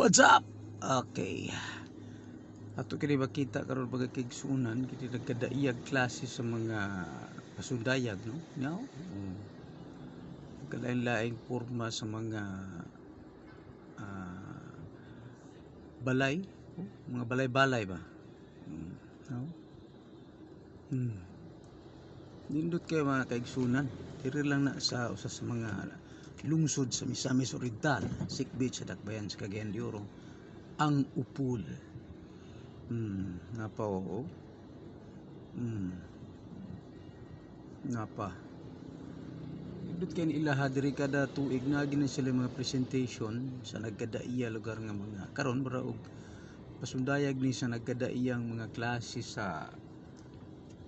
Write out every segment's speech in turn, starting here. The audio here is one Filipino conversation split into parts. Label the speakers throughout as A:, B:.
A: What's up? Okay. Ato kini makita karon pagkigsunan kini nagkadaiyag klase sa mga pasundayag, no? Now, kalain-laing porma sa mga ah, balay, mga balay-balay ba? No? Nindot kayo mga kaigsunan. Diri lang na sa usa sa mga lungsod sa Misamis Oriental, Sick Beach sa Dakbayan sa Cagayan de Oro, ang Upul. Napa oo. Napa. Nindot kayo ni ilaha diri kada tuig na gina sila mga presentation sa nagkadaiya lugar nga mga karon bara og pasundayag ni sa nagkadaiyang mga klase sa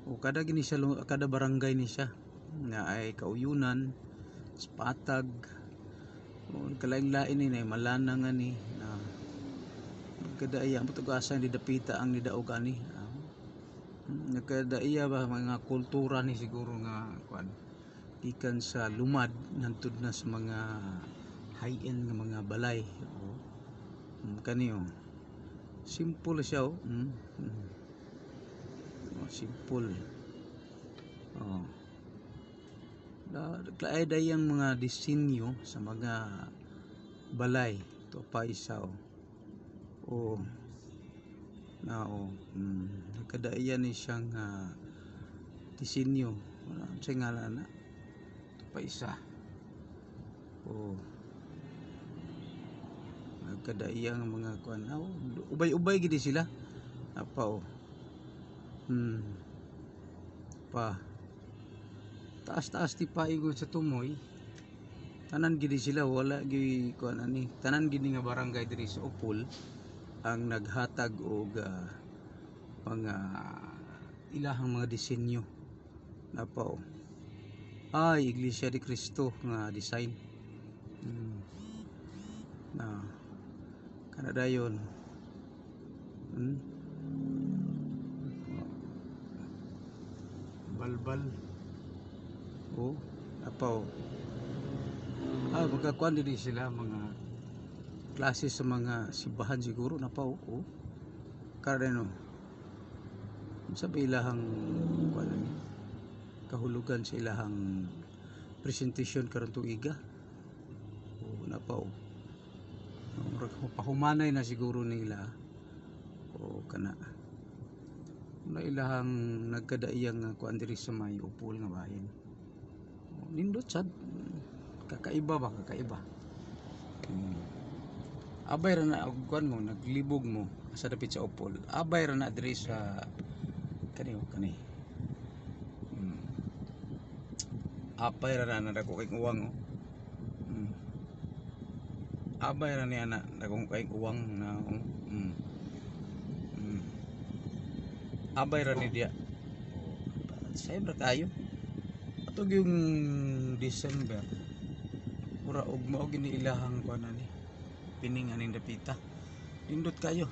A: o kada gini siya kada barangay ni siya nga ay kauyunan, patag, o kalain-lain ni na malana nga ni na nagkadaiya matugasa ni dapita ang nidaog ani. Nagkadaiya ba mga kultura ni siguro nga kuan gikan sa lumad nantod na sa mga high-end nga mga balay. Kani simple siya simple. Dayang mga disenyo sa mga balay to pa isa nagkadaiyan ni siyang disenyo sa ngalan na to pa isa nagkadaiyang mga kuan ubay-ubay gid sila apa pa taas-taas ti paigod sa tumoy tanan gid sila wala gyud kuan ani tanan gid nga barangay diri sa Upol ang naghatag og mga ilahang mga disenyo napa Iglesia de Cristo nga design na kanadayon balbal magkakuan din sila mga klase sa mga simbahan siguro kareno sabi ilahang kahulugan sa ilahang presentation karon tuiga pahumanay na siguro nila kana na ilahang nagkadaiyang kuan diri sa may Upol nga bahin nindot sad kakaiba abay ra na kuan mo naglibog mo sa dapit sa Upol abay ra na diri sa kani abay ra na dako kay uwang abay ra ni ana dako kay uwang na abay ra ni dia sayang ra kayo atog yung December ura og mao gini ilahang kuan ani pining aning dapita nindot kayo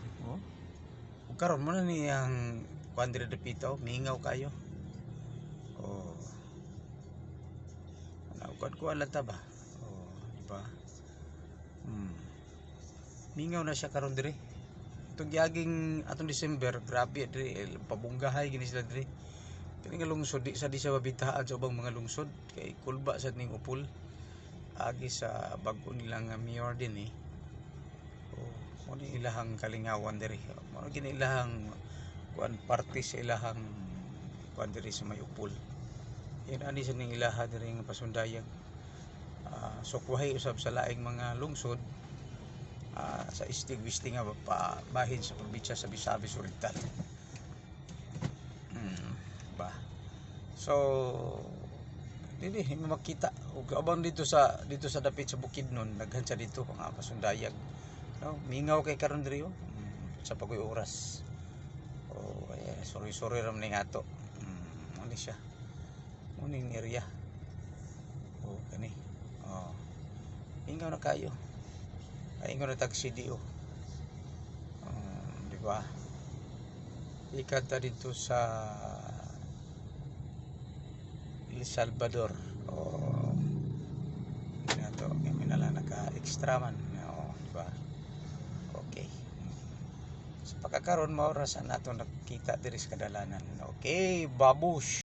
A: ug karon mo na ni ang kuan diri dapita mingaw kayo kuan lang ta ba di ba mingaw na siya karon diri itong giaging atong December grabe diri pabunggahay gini sila diri kini nga lungsod di siya mabitaan sa ubang mga lungsod kay kulba sad ning Upol agi sa bag-o nila nga mayor din mo ni ilahang kalingawan diri mo gini ilahang kuan parte sa ilahang kuan diri sa may Upol yan ani sa ning ilaha diri nga pasundayag sukwahay usab sa laing mga lungsod sa istig-wistig nga bahin sa probinsya sa Misamis Oriental so dili makita ug abang dito sa dapit sa Bukidnon daghan sa dito mga pasundayag mingaw kay karon diri sa pagoy oras sorry ram ning ato ani siya muning area kani mingaw na kayo ingon na tag CDO di ba ikanta dito sa El Salvador nato kami nala naka extra man di ba Sa pagkakaroon mao ra sa nato nakita diri sa kadalanan. Okay, babush.